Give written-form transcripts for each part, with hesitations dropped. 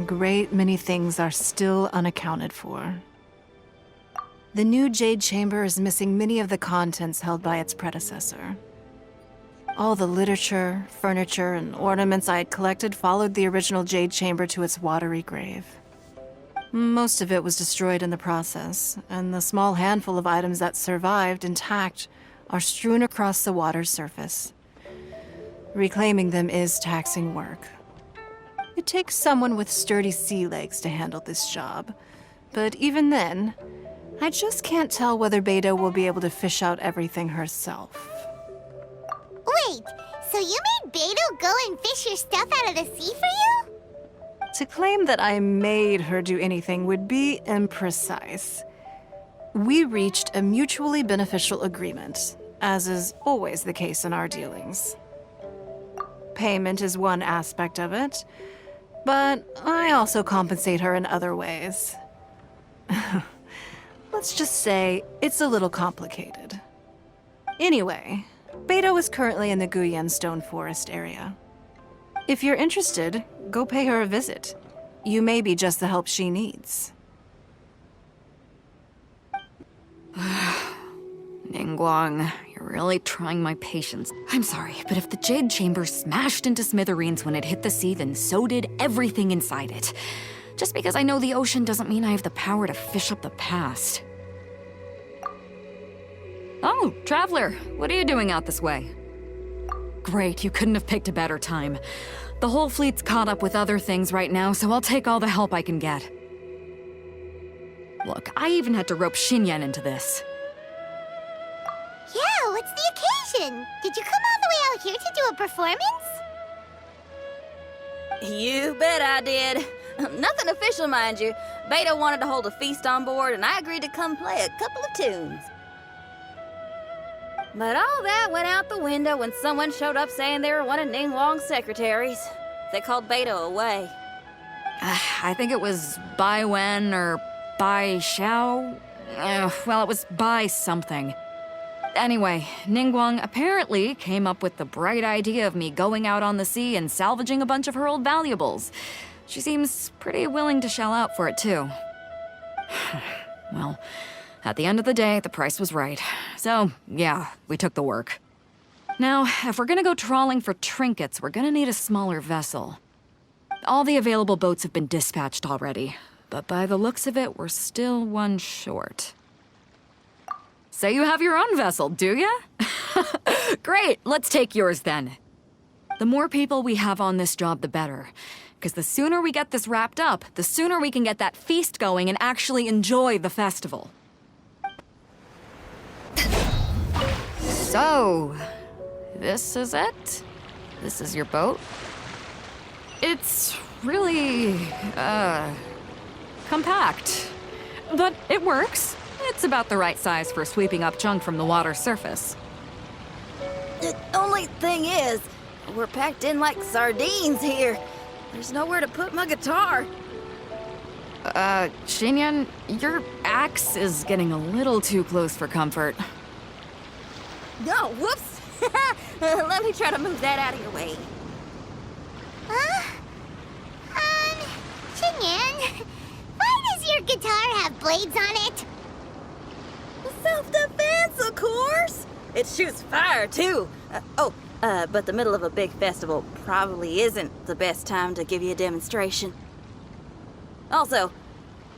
great many things are still unaccounted for. The new Jade Chamber is missing many of the contents held by its predecessor. All the literature, furniture, and ornaments I had collected followed the original Jade Chamber to its watery grave. Most of it was destroyed in the process, and the small handful of items that survived intact are strewn across the water's surface. Reclaiming them is taxing work. It takes someone with sturdy sea legs to handle this job, but even then, I just can't tell whether Beto will be able to fish out everything herself. Wait, so you made Beto go and fish your stuff out of the sea for you? To claim that I made her do anything would be imprecise. We reached a mutually beneficial agreement, as is always the case in our dealings. Payment is one aspect of it, but I also compensate her in other ways. Let's just say it's a little complicated. Anyway, Beto is currently in the Guyan Stone Forest area. If you're interested, go pay her a visit. You may be just the help she needs. Ningguang, you're really trying my patience. I'm sorry, but if the Jade Chamber smashed into smithereens when it hit the sea, then so did everything inside it. Just because I know the ocean doesn't mean I have the power to fish up the past. Oh, Traveler, what are you doing out this way? Great, you couldn't have picked a better time. The whole fleet's caught up with other things right now, so I'll take all the help I can get. Look, I even had to rope Xinyan into this. Yeah, what's the occasion? Did you come all the way out here to do a performance? You bet I did. Nothing official, mind you. Beto wanted to hold a feast on board, and I agreed to come play a couple of tunes. But all that went out the window when someone showed up saying they were one of Ningguang's secretaries. They called Beto away. I think it was Bai Wen or Bai Xiao. Well, it was Bai something. Anyway, Ningguang apparently came up with the bright idea of me going out on the sea and salvaging a bunch of her old valuables. She seems pretty willing to shell out for it, too. Well, at the end of the day, the price was right. So, yeah, we took the work. Now, if we're gonna go trawling for trinkets, we're gonna need a smaller vessel. All the available boats have been dispatched already, but by the looks of it, we're still one short. So you have your own vessel, do ya? Great, let's take yours then. The more people we have on this job, the better. Because the sooner we get this wrapped up, the sooner we can get that feast going and actually enjoy the festival. So, this is it? This is your boat? It's really, compact. But it works. It's about the right size for sweeping up junk from the water's surface. The only thing is, we're packed in like sardines here. There's nowhere to put my guitar. Xinyan, your axe is getting a little too close for comfort. No, whoops! Let me try to move that out of your way. Xinyan, why does your guitar have blades on it? Self-defense, of course! It shoots fire, too. But the middle of a big festival probably isn't the best time to give you a demonstration. Also,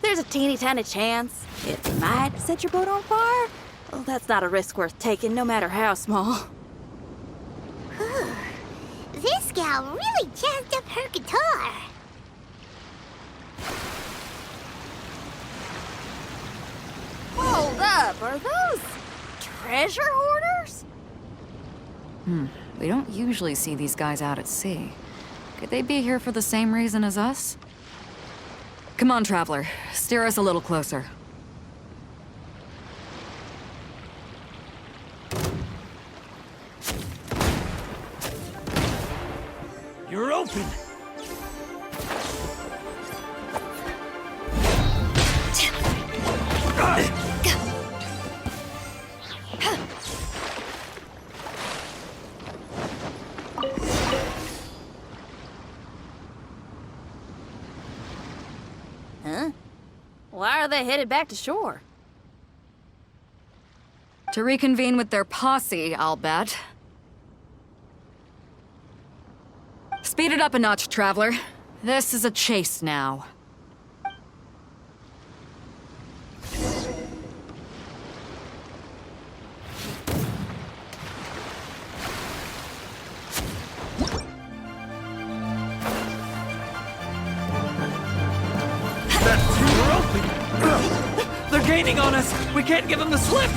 there's a teeny tiny chance it might set your boat on fire. Well, that's not a risk worth taking, no matter how small. This gal really jazzed up her guitar. Hold up, are those treasure hoarders? We don't usually see these guys out at sea. Could they be here for the same reason as us? Come on, Traveler. Steer us a little closer. You're open! are they headed back to shore? To reconvene with their posse, I'll bet. Speed it up a notch, Traveler. This is a chase now. We're open! They're gaining on us! We can't give them the slip!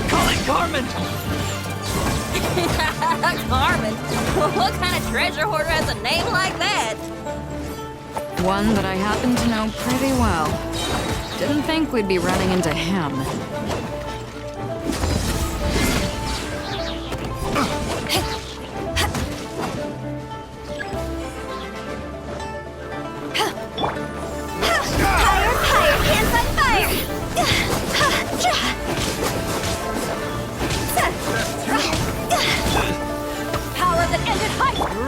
Calling Carmen! Carmen? What kind of treasure hoarder has a name like that? One that I happen to know pretty well. Didn't think we'd be running into him.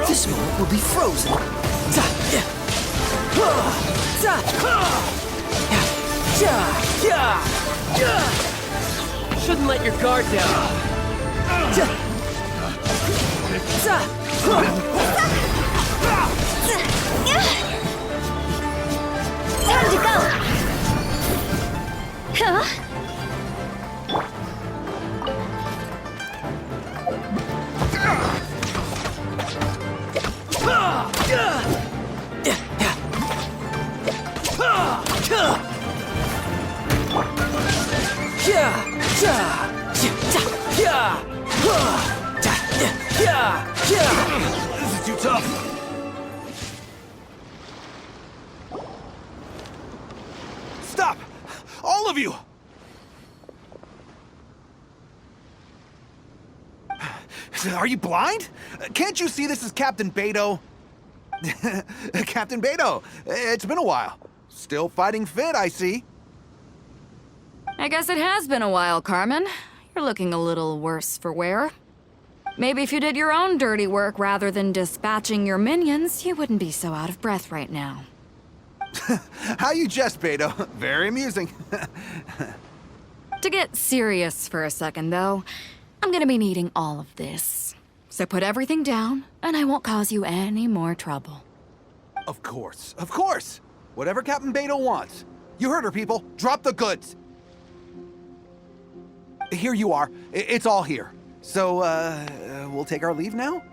This moment will be frozen. Shouldn't let your guard down. Time to go! Huh? This is too tough. Stop! All of you! Are you blind? Can't you see this is Captain Beto? Captain Beto, it's been a while. Still fighting fit, I see. I guess it has been a while, Carmen. You're looking a little worse for wear. Maybe if you did your own dirty work rather than dispatching your minions, you wouldn't be so out of breath right now. How you jest, Beto. Very amusing. To get serious for a second, though, I'm gonna be needing all of this. So put everything down, and I won't cause you any more trouble. Of course, of course. Whatever Captain Beto wants. You heard her, people. Drop the goods. Here you are. It's all here. So, we'll take our leave now?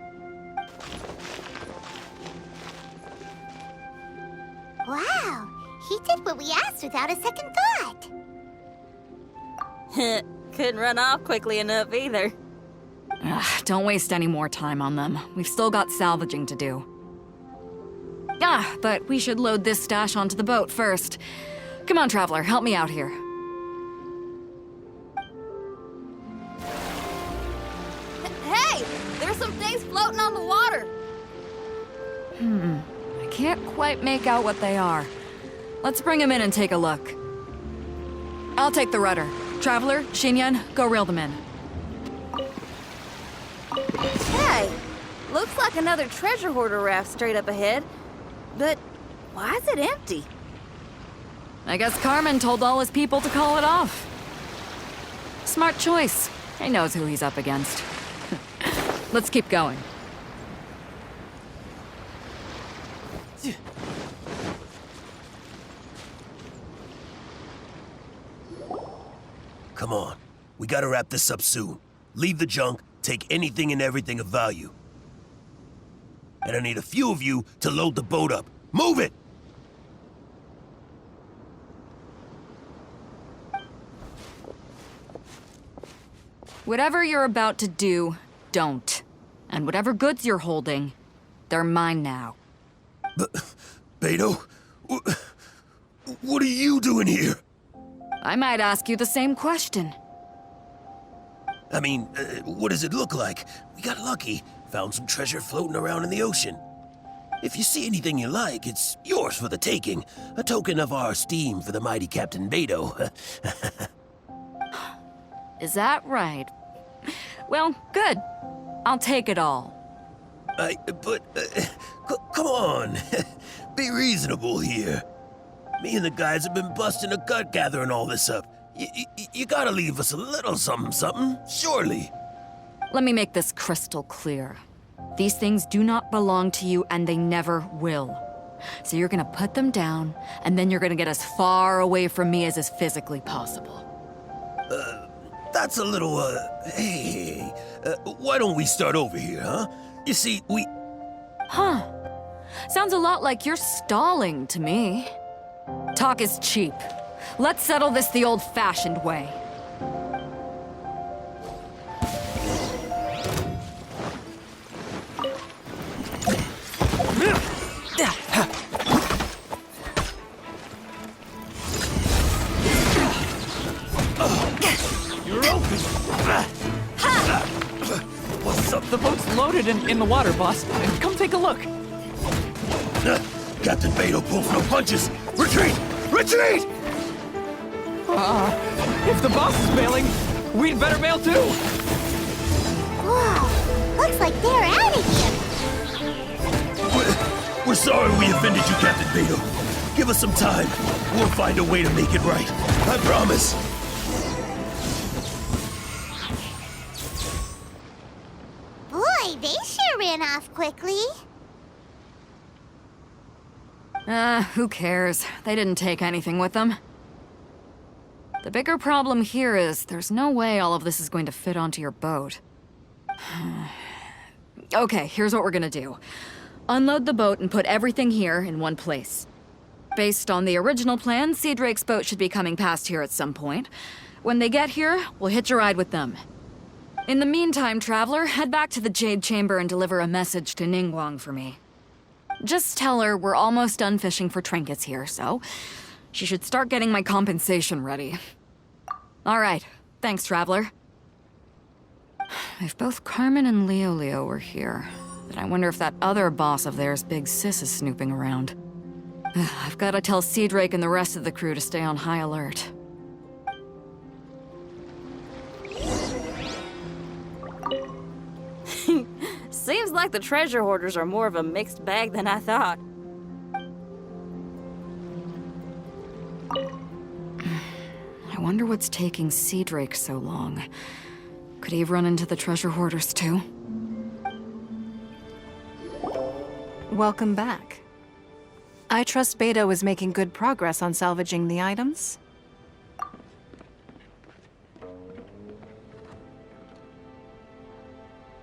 Wow, he did what we asked without a second thought. Couldn't run off quickly enough either. Ugh, don't waste any more time on them. We've still got salvaging to do. But we should load this stash onto the boat first. Come on, Traveler, help me out here. Hey! There's some things floating on the water! I can't quite make out what they are. Let's bring them in and take a look. I'll take the rudder. Traveler, Xinyan, go reel them in. Hey! Looks like another treasure hoarder raft straight up ahead. But why is it empty? I guess Carmen told all his people to call it off. Smart choice. He knows who he's up against. Let's keep going. Come on. We gotta wrap this up soon. Leave the junk, take anything and everything of value. And I need a few of you to load the boat up. Move it! Whatever you're about to do, don't. And whatever goods you're holding, they're mine now. Beto? What are you doing here? I might ask you the same question. I mean, what does it look like? We got lucky. Found some treasure floating around in the ocean. If you see anything you like, it's yours for the taking. A token of our esteem for the mighty Captain Beto. Is that right? Well, good. I'll take it all. Come on. Be reasonable here. Me and the guys have been busting a gut gathering all this up. You gotta leave us a little something, something, surely. Let me make this crystal clear. These things do not belong to you, and they never will. So you're gonna put them down, and then you're gonna get as far away from me as is physically possible. That's a little, hey, why don't we start over here, huh? You see, Huh. Sounds a lot like you're stalling to me. Talk is cheap. Let's settle this the old-fashioned way. You're open. What's up? The boat's loaded in the water, boss. Come take a look. Captain Beto pulls no punches. Retreat! Retreat! If the boss is bailing, we'd better bail too. Whoa, looks like they're out of here. We're sorry we offended you, Captain Beto. Give us some time. We'll find a way to make it right. I promise. Boy, they sure ran off quickly. Who cares? They didn't take anything with them. The bigger problem here is there's no way all of this is going to fit onto your boat. Okay, here's what we're gonna do. Unload the boat and put everything here in one place. Based on the original plan, Sea Drake's boat should be coming past here at some point. When they get here, we'll hitch a ride with them. In the meantime, Traveler, head back to the Jade Chamber and deliver a message to Ningguang for me. Just tell her we're almost done fishing for trinkets here, so she should start getting my compensation ready. All right, thanks, Traveler. If both Carmen and Leo were here, then I wonder if that other boss of theirs, Big Sis, is snooping around. I've got to tell Sea Drake and the rest of the crew to stay on high alert. Seems like the treasure hoarders are more of a mixed bag than I thought. I wonder what's taking Sea Drake so long. Could he have run into the treasure hoarders too? Welcome back. I trust Beto is making good progress on salvaging the items.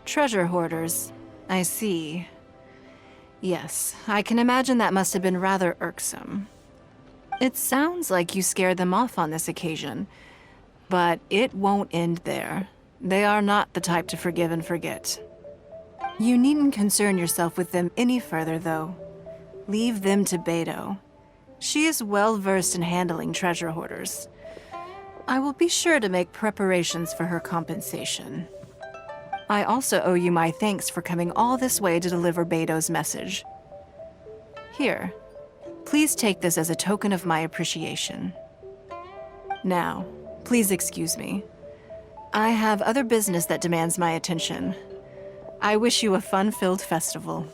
Treasure hoarders. I see. Yes, I can imagine that must have been rather irksome. It sounds like you scared them off on this occasion, but it won't end there. They are not the type to forgive and forget. You needn't concern yourself with them any further, though. Leave them to Beto. She is well versed in handling treasure hoarders. I will be sure to make preparations for her compensation. I also owe you my thanks for coming all this way to deliver Beto's message. Here, please take this as a token of my appreciation. Now, please excuse me. I have other business that demands my attention. I wish you a fun-filled festival.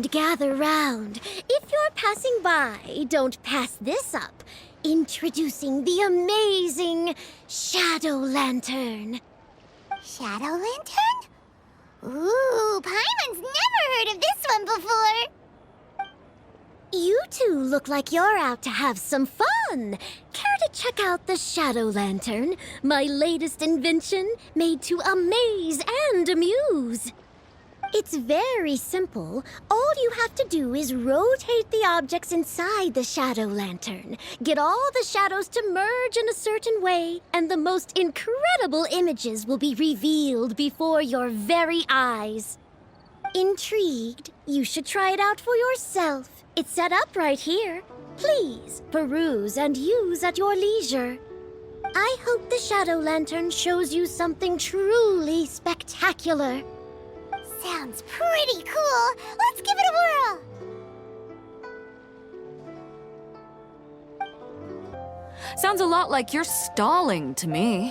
Gather round. If you're passing by, don't pass this up. Introducing the amazing Shadow Lantern. Shadow Lantern? Ooh, Paimon's never heard of this one before. You two look like you're out to have some fun. Care to check out the Shadow Lantern, my latest invention made to amaze and amuse? It's very simple. All you have to do is rotate the objects inside the Shadow Lantern, get all the shadows to merge in a certain way, and the most incredible images will be revealed before your very eyes. Intrigued? You should try it out for yourself. It's set up right here. Please, peruse and use at your leisure. I hope the Shadow Lantern shows you something truly spectacular. Sounds pretty cool. Let's give it a whirl. Sounds a lot like you're stalling to me.